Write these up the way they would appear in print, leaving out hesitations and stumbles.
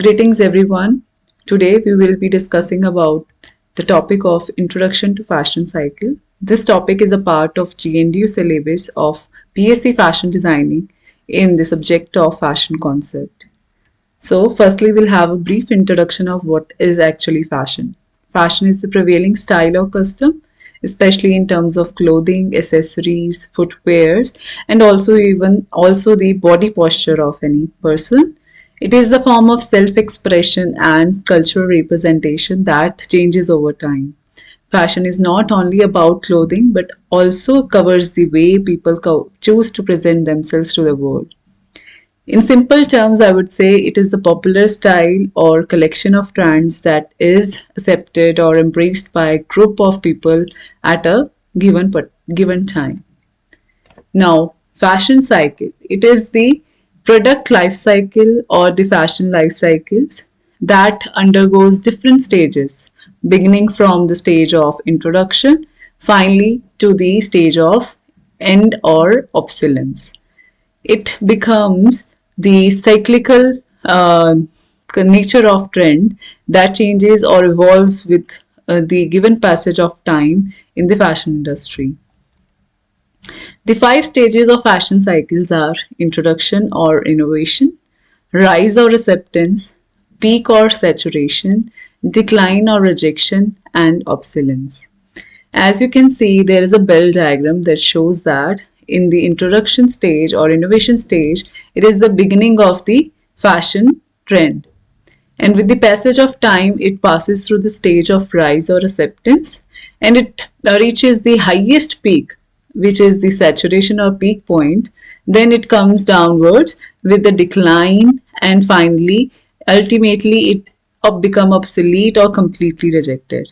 Greetings everyone. Today we will be discussing about the topic of Introduction to Fashion Cycle. This topic is a part of GNDU syllabus of BSc Fashion Designing in the subject of Fashion Concept. So firstly we'll have a brief introduction of what is actually fashion. Fashion is the prevailing style or custom, especially in terms of clothing, accessories, footwears, and also the body posture of any person. It is the form of self-expression and cultural representation that changes over time. Fashion is not only about clothing but also covers the way people choose to present themselves to the world. In simple terms, I would say it is the popular style or collection of trends that is accepted or embraced by a group of people at a given time. Now, fashion cycle. It is the product life cycle or the fashion life cycles that undergoes different stages, beginning from the stage of introduction, finally to the stage of end or obsolescence. It becomes the cyclical nature of trend that changes or evolves with the given passage of time in the fashion industry. The five stages of fashion cycles are introduction or innovation, rise or acceptance, peak or saturation, decline or rejection, and obsolescence. As you can see, there is a bell diagram that shows that in the introduction stage or innovation stage, it is the beginning of the fashion trend. And with the passage of time, it passes through the stage of rise or acceptance and it reaches the highest peak, which is the saturation or peak point. Then it comes downwards with the decline and finally, ultimately, it become obsolete or completely rejected.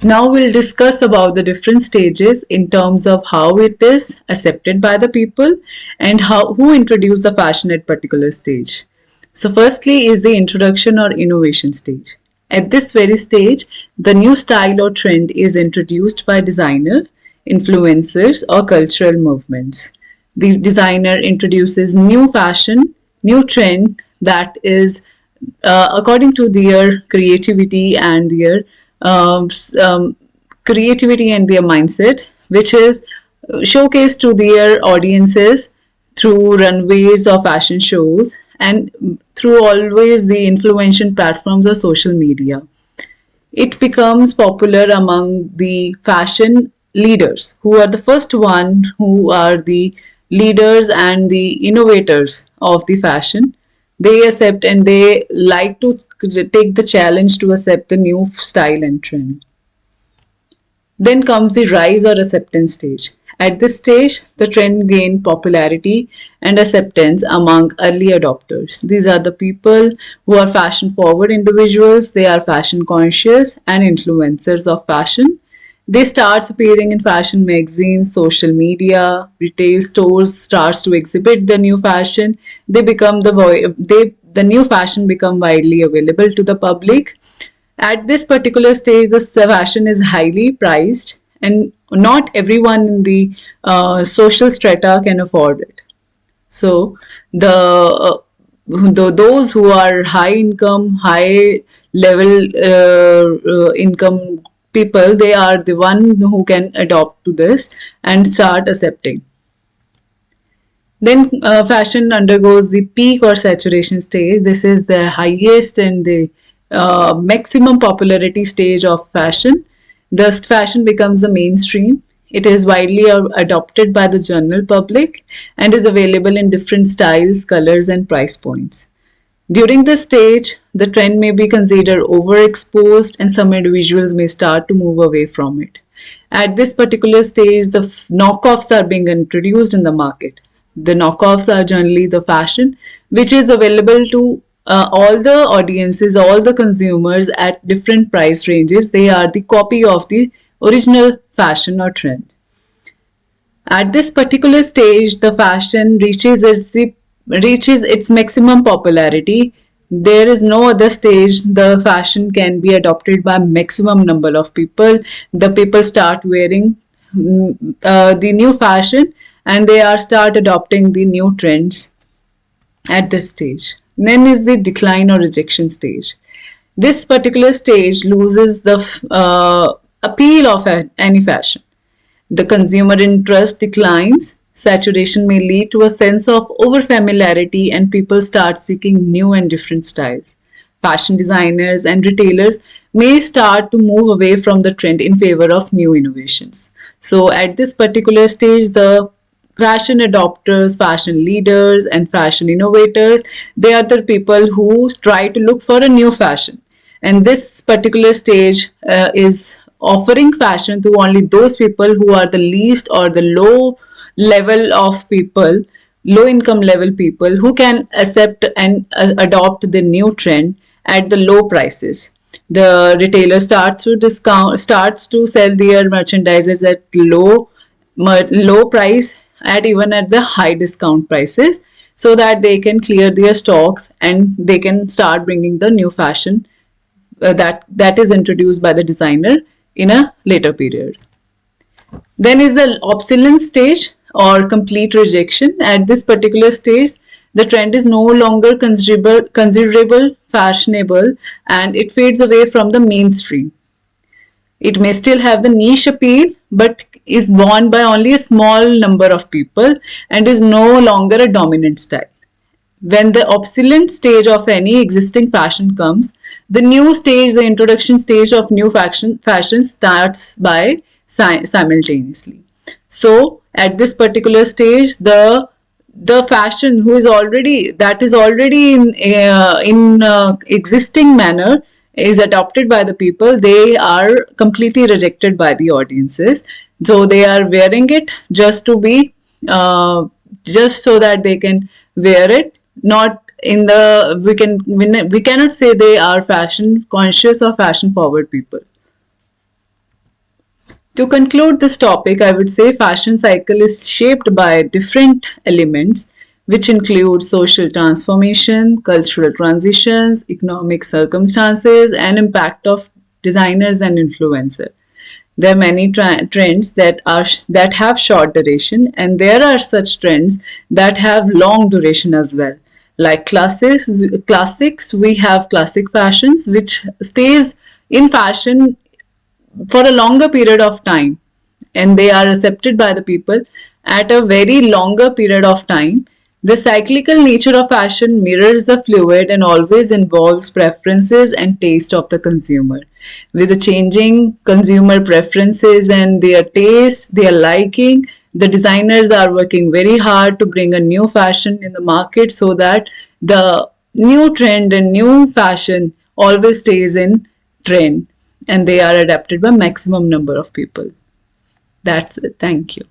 Now we'll discuss about the different stages in terms of how it is accepted by the people and who introduced the fashion at particular stage. So firstly is the introduction or innovation stage. At this very stage, the new style or trend is introduced by designer, influencers or cultural movements. The designer introduces new fashion, new trend that is according to their creativity and their um, um, creativity and their mindset, which is showcased to their audiences through runways or fashion shows and through always the influential platforms of social media. It becomes popular among the fashion leaders who are the first one who are the leaders and the innovators of the fashion. They accept and they like to take the challenge to accept the new style and trend. Then comes the rise or acceptance stage. At this stage, the trend gained popularity and acceptance among early adopters. These are the people who are fashion forward individuals, they are fashion conscious and influencers of fashion. They start appearing in fashion magazines, social media, retail stores starts to exhibit the new fashion. The new fashion become widely available to the public. At this particular stage, the fashion is highly priced, and not everyone in the social strata can afford it. So, those who are high income, high level income people, they are the one who can adopt to this and start accepting. Then fashion undergoes the peak or saturation stage. This is the highest and the maximum popularity stage of fashion. Thus, fashion becomes the mainstream. It is widely adopted by the general public and is available in different styles, colors, and price points. During this stage, the trend may be considered overexposed and some individuals may start to move away from it. At this particular stage, the knockoffs are being introduced in the market. The knockoffs are generally the fashion which is available to all the audiences, all the consumers at different price ranges. They are the copy of the original fashion or trend. At this particular stage, the fashion reaches its maximum popularity. There is no other stage the fashion can be adopted by maximum number of people. The people start wearing the new fashion and they are start adopting the new trends at this stage. Then is the decline or rejection stage. This particular stage loses the appeal of any fashion. The consumer interest declines. Saturation may lead to a sense of overfamiliarity, and people start seeking new and different styles. Fashion designers and retailers may start to move away from the trend in favor of new innovations. So, at this particular stage, the fashion adopters, fashion leaders, and fashion innovators, they are the people who try to look for a new fashion. And this particular stage is offering fashion to only those people who are the least or the low level of people, low income level people who can accept and adopt the new trend at the low prices. The retailer starts to sell their merchandises at low price, at even at the high discount prices, so that they can clear their stocks and they can start bringing the new fashion that is introduced by the designer in a later period. Then is the obsolescence stage or complete rejection. At this particular stage, the trend is no longer considerable fashionable, and it fades away from the mainstream. It may still have the niche appeal, but is worn by only a small number of people and is no longer a dominant style. When the obsolete stage of any existing fashion comes, the new stage, the introduction stage of new fashion starts by simultaneously. So at this particular stage, the fashion who is already that is already in existing manner is adopted by the people. They are completely rejected by the audiences. So they are wearing it just to be just so that they can wear it. Not in the we cannot say they are fashion conscious or fashion forward people. To conclude this topic, I would say fashion cycle is shaped by different elements which include social transformation, cultural transitions, economic circumstances, and impact of designers and influencers. There are many trends that have short duration, and there are such trends that have long duration as well. Like classics, we have classic fashions which stays in fashion for a longer period of time, and they are accepted by the people at a very longer period of time. The cyclical nature of fashion mirrors the fluid and always involves preferences and taste of the consumer. With the changing consumer preferences and their taste, their liking, the designers are working very hard to bring a new fashion in the market so that the new trend and new fashion always stays in trend, and they are adapted by maximum number of people. That's it. Thank you.